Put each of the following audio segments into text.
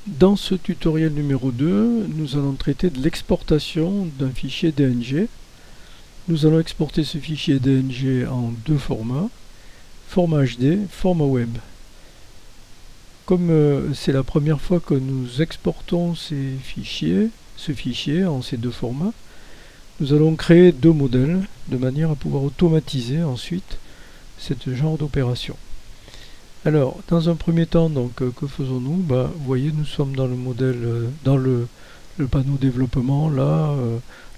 Dans ce tutoriel numéro 2, nous allons traiter de l'exportation d'un fichier DNG. Nous allons exporter ce fichier DNG en deux formats, format HD, format web. Comme c'est la première fois que nous exportons ce fichier en ces deux formats, nous allons créer deux modèles de manière à pouvoir automatiser ensuite ce genre d'opération. Alors, dans un premier temps, que faisons-nous? Vous voyez, nous sommes dans le modèle, dans le panneau développement. Là,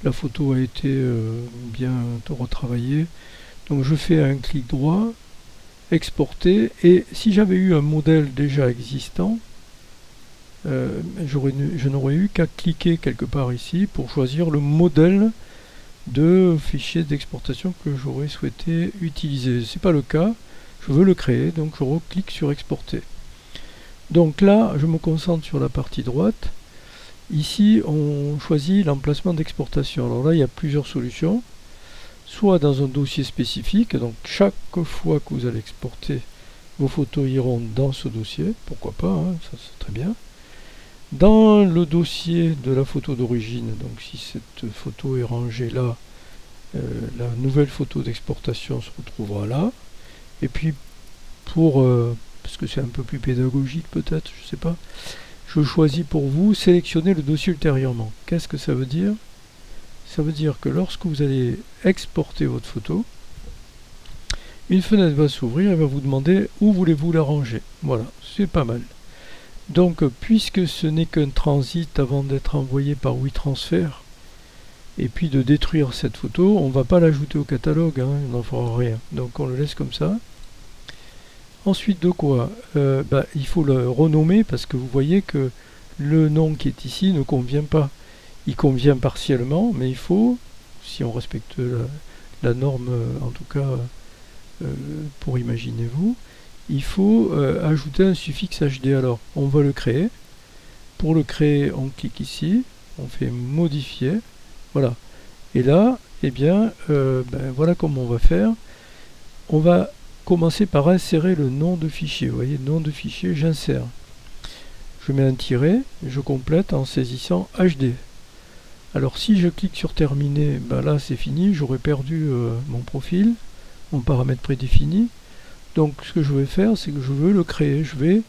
la photo a été bien retravaillée. Donc, je fais un clic droit, exporter. Et si j'avais eu un modèle déjà existant, je n'aurais eu qu'à cliquer quelque part ici pour choisir le modèle de fichier d'exportation que j'aurais souhaité utiliser. Ce n'est pas le cas. Je veux le créer, donc je reclique sur exporter. Donc là, je me concentre sur la partie droite. Ici, on choisit l'emplacement d'exportation. Alors là, il y a plusieurs solutions. Soit dans un dossier spécifique, donc chaque fois que vous allez exporter, vos photos iront dans ce dossier. Pourquoi pas, hein, ça c'est très bien. Dans le dossier de la photo d'origine, donc si cette photo est rangée là, la nouvelle photo d'exportation se retrouvera là. Et puis, parce que c'est un peu plus pédagogique peut-être, je ne sais pas, je choisis pour vous sélectionner le dossier ultérieurement. Qu'est-ce que ça veut dire? Ça veut dire que lorsque vous allez exporter votre photo, une fenêtre va s'ouvrir et va vous demander où voulez-vous la ranger. Voilà, c'est pas mal. Donc, puisque ce n'est qu'un transit avant d'être envoyé par WeTransfer, et puis de détruire cette photo, on ne va pas l'ajouter au catalogue, hein, on n'en fera rien. Donc on le laisse comme ça. Ensuite de quoi il faut le renommer parce que vous voyez que le nom qui est ici ne convient pas. Il convient partiellement, mais il faut, si on respecte la norme, en tout cas pour imaginez-vous, il faut ajouter un suffixe HD. Alors on va le créer. Pour le créer, on clique ici, on fait modifier. Voilà. Et là, voilà comment on va faire. On va commencer par insérer le nom de fichier. Vous voyez, nom de fichier, j'insère. Je mets un tiret, je complète en saisissant HD. Alors si je clique sur terminer, là c'est fini, j'aurais perdu mon profil, mon paramètre prédéfini. Donc ce que je vais faire, c'est que je veux le créer, je vais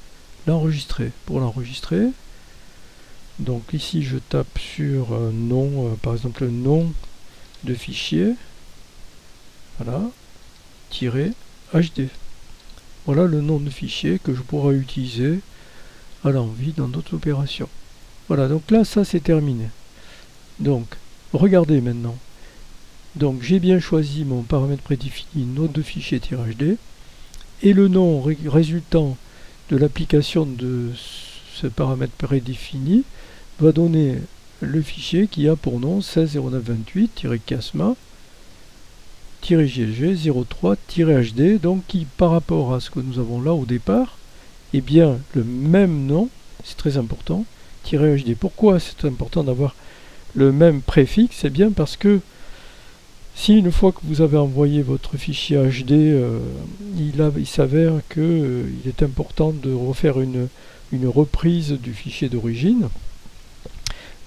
l'enregistrer. Pour l'enregistrer, donc ici je tape sur nom, par exemple le nom de fichier, voilà, tiret HD. Voilà le nom de fichier que je pourrai utiliser à l'envie dans d'autres opérations. Voilà, donc là ça c'est terminé. Donc regardez maintenant. Donc j'ai bien choisi mon paramètre prédéfini nom de fichier -HD et le nom résultant de l'application de ce paramètre prédéfini va donner le fichier qui a pour nom 160928-casma-glg03-HD, donc qui par rapport à ce que nous avons là au départ est bien le même nom, c'est très important, -HD. Pourquoi c'est important d'avoir le même préfixe? C'est bien parce que si une fois que vous avez envoyé votre fichier HD, il s'avère qu'il est important de refaire une reprise du fichier d'origine,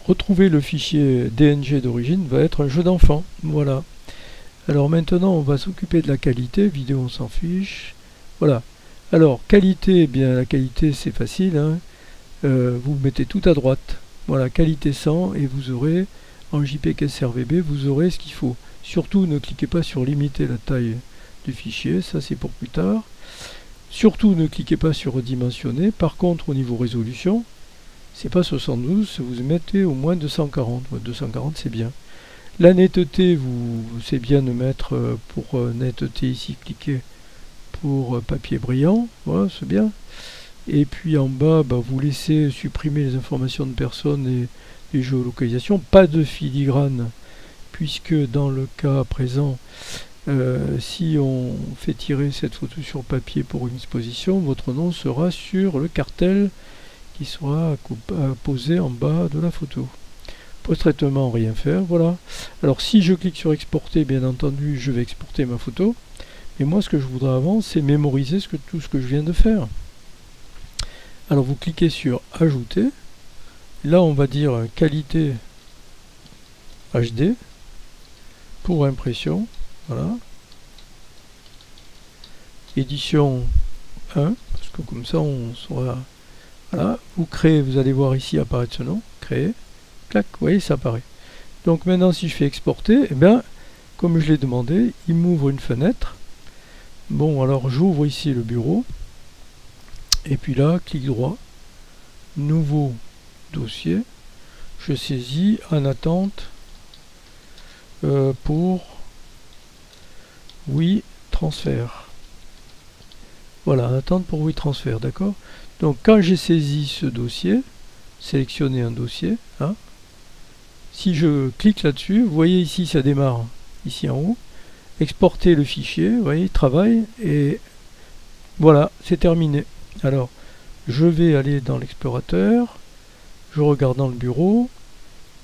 retrouver le fichier DNG d'origine va être un jeu d'enfant. Voilà. Alors maintenant, on va s'occuper de la qualité. Vidéo, on s'en fiche. Voilà. Alors, qualité, la qualité, c'est facile, hein. Vous mettez tout à droite. Voilà, qualité 100, et vous aurez, en JPEG SRVB, vous aurez ce qu'il faut. Surtout, ne cliquez pas sur limiter la taille du fichier, ça c'est pour plus tard. Surtout, ne cliquez pas sur redimensionner. Par contre, au niveau résolution, c'est pas 72, vous mettez au moins 240. 240, c'est bien. La netteté, c'est bien de mettre pour netteté ici, cliquez pour papier brillant. Voilà, c'est bien. Et puis en bas, vous laissez supprimer les informations de personnes et les géolocalisations. Pas de filigrane, puisque dans le cas présent, si on fait tirer cette photo sur papier pour une exposition, votre nom sera sur le cartel qui sera posé en bas de la photo. Post-traitement, rien faire, voilà. Alors si je clique sur exporter, bien entendu, je vais exporter ma photo. Mais moi, ce que je voudrais avant, c'est mémoriser tout ce que je viens de faire. Alors vous cliquez sur ajouter. Là on va dire qualité HD pour impression. Voilà. Édition 1, parce que comme ça on saura. Voilà, vous créez, vous allez voir ici apparaître ce nom, créer, clac, vous voyez ça apparaît. Donc maintenant si je fais exporter, eh bien, comme je l'ai demandé, il m'ouvre une fenêtre. Bon, alors j'ouvre ici le bureau, et puis là, clic droit, nouveau dossier, je saisis en attente pour oui transfert. Voilà, en attente pour oui transfert, d'accord. Donc quand j'ai saisi ce dossier, sélectionner un dossier, hein, si je clique là-dessus, vous voyez ici ça démarre, ici en haut, exporter le fichier, vous voyez, il travaille, et voilà, c'est terminé. Alors, je vais aller dans l'explorateur, je regarde dans le bureau,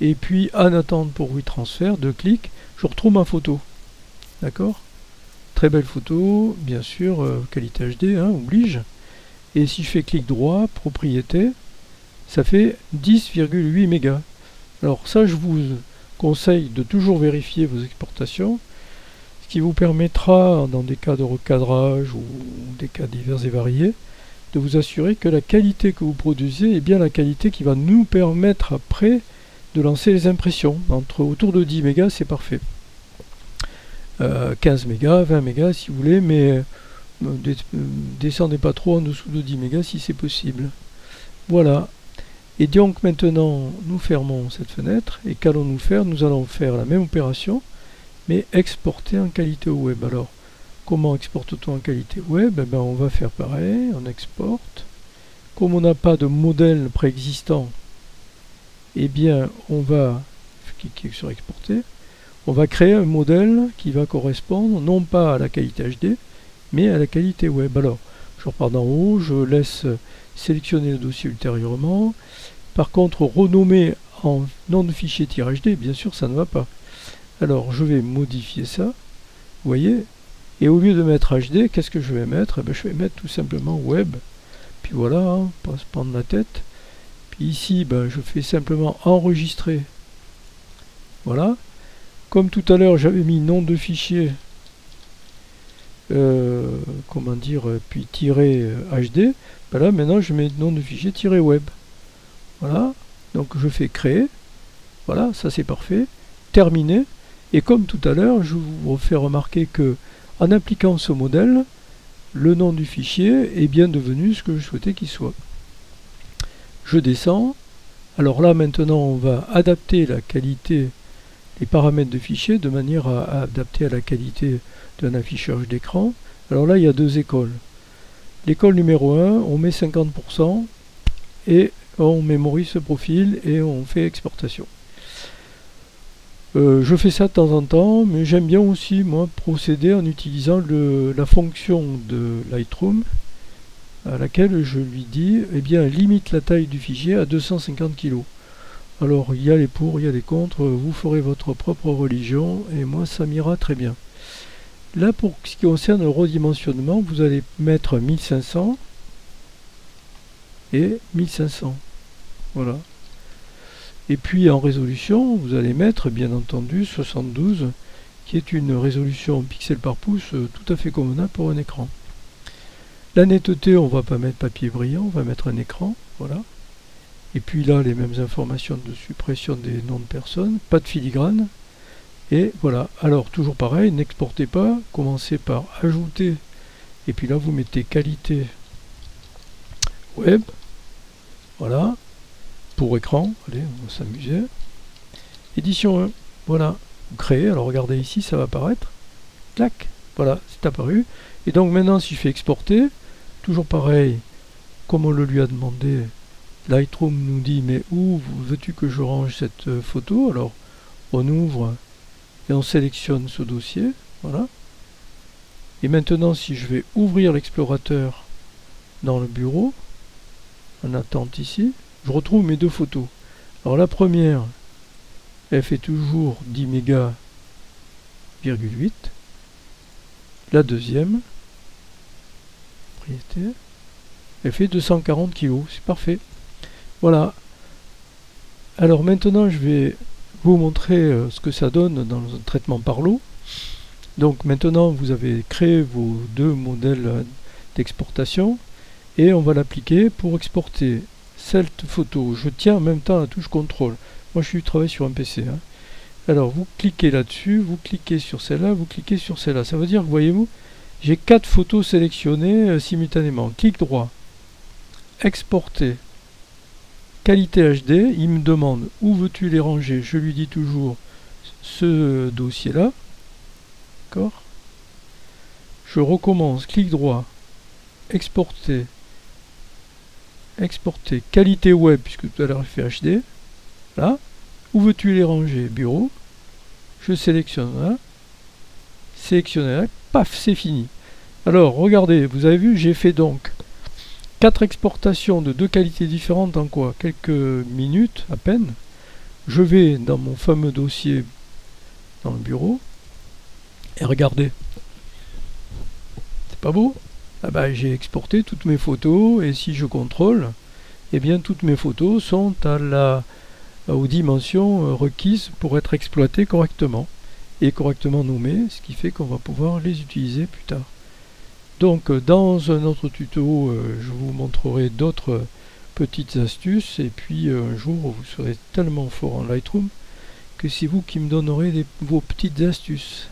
et puis en attente pour WeTransfer, 2 clics, je retrouve ma photo. D'accord? Très belle photo, bien sûr, qualité HD, hein, oblige. Et si je fais clic droit, propriété, ça fait 10,8 mégas. Alors ça, je vous conseille de toujours vérifier vos exportations, ce qui vous permettra, dans des cas de recadrage ou des cas divers et variés, de vous assurer que la qualité que vous produisez est bien la qualité qui va nous permettre après de lancer les impressions. Autour de 10 mégas, c'est parfait. 15 mégas, 20 mégas si vous voulez, mais descendez pas trop en dessous de 10 mégas si c'est possible. Voilà. Et donc maintenant, nous fermons cette fenêtre, et qu'allons-nous faire? Nous allons faire la même opération, mais exporter en qualité web. Alors, comment exporte-t-on en qualité web? Eh bien, on va faire pareil, on exporte. Comme on n'a pas de modèle préexistant, eh bien, on va cliquer sur exporter. On va créer un modèle qui va correspondre non pas à la qualité HD, mais à la qualité web. Alors, je repars d'en haut, je laisse sélectionner le dossier ultérieurement. Par contre, renommer en nom de fichier -HD, bien sûr, ça ne va pas. Alors, je vais modifier ça, vous voyez, et au lieu de mettre HD, qu'est-ce que je vais mettre? Eh bien, je vais mettre tout simplement web. Puis voilà, hein, pas se prendre la tête. Puis ici, ben, je fais simplement enregistrer. Voilà. Comme tout à l'heure, j'avais mis nom de fichier, comment dire, puis -HD, ben là, maintenant, je mets nom de fichier -web. Voilà. Donc, je fais créer. Voilà, ça c'est parfait. Terminé. Et comme tout à l'heure, je vous fais remarquer que, en appliquant ce modèle, le nom du fichier est bien devenu ce que je souhaitais qu'il soit. Je descends. Alors là, maintenant, on va adapter la qualité, les paramètres de fichier, de manière à adapter à la qualité d'un affichage d'écran. Alors là, il y a 2 écoles. L'école numéro 1, on met 50% et on mémorise ce profil et on fait exportation. Je fais ça de temps en temps, mais j'aime bien aussi, moi, procéder en utilisant la fonction de Lightroom, à laquelle je lui dis, eh bien, limite la taille du fichier à 250 kg. Alors, il y a les pour, il y a les contre, vous ferez votre propre religion, et moi, ça m'ira très bien. Là, pour ce qui concerne le redimensionnement, vous allez mettre 1500 et 1500. Voilà. Et puis en résolution, vous allez mettre bien entendu 72, qui est une résolution pixel par pouce tout à fait convenable pour un écran. La netteté, on ne va pas mettre papier brillant, on va mettre un écran, voilà. Et puis là, les mêmes informations de suppression des noms de personnes, pas de filigrane. Et voilà, alors toujours pareil, n'exportez pas, commencez par ajouter, et puis là vous mettez qualité web, voilà. Pour écran, allez, on va s'amuser. Édition 1, voilà, vous créez, alors regardez ici, ça va apparaître, clac, voilà, c'est apparu. Et donc maintenant, si je fais exporter, toujours pareil, comme on le lui a demandé, Lightroom nous dit, mais où veux-tu que je range cette photo? Alors, on ouvre et on sélectionne ce dossier, voilà. Et maintenant, si je vais ouvrir l'explorateur dans le bureau, en attente ici, je retrouve mes 2 photos. Alors la première, elle fait toujours 10 mégas, La deuxième, propriété, Elle fait 240 kg, c'est parfait. Voilà. Alors maintenant, je vais vous montrer ce que ça donne dans un traitement par l'eau. Donc maintenant, vous avez créé vos deux modèles d'exportation et on va l'appliquer pour exporter cette photo. Je tiens en même temps la touche contrôle. Moi, je travaille sur un PC. Hein. Alors, vous cliquez là-dessus, vous cliquez sur celle-là, vous cliquez sur celle-là. Ça veut dire que, voyez-vous, j'ai 4 photos sélectionnées simultanément. Clic droit, exporter, qualité HD. Il me demande où veux-tu les ranger. Je lui dis toujours ce dossier-là. D'accord. Je recommence, clic droit, exporter, exporter, qualité web, puisque tout à l'heure il fait HD. Là. Où veux-tu les ranger? Bureau. Je sélectionne là. Sélectionner là. Paf, c'est fini. Alors, regardez, vous avez vu, j'ai fait donc 4 exportations de 2 qualités différentes en quoi? Quelques minutes à peine. Je vais dans mon fameux dossier dans le bureau. Et regardez. C'est pas beau? Ah bah, j'ai exporté toutes mes photos et si je contrôle, eh bien toutes mes photos sont aux dimensions requises pour être exploitées correctement et correctement nommées, ce qui fait qu'on va pouvoir les utiliser plus tard. Donc dans un autre tuto, je vous montrerai d'autres petites astuces et puis un jour vous serez tellement fort en Lightroom que c'est vous qui me donnerez vos petites astuces.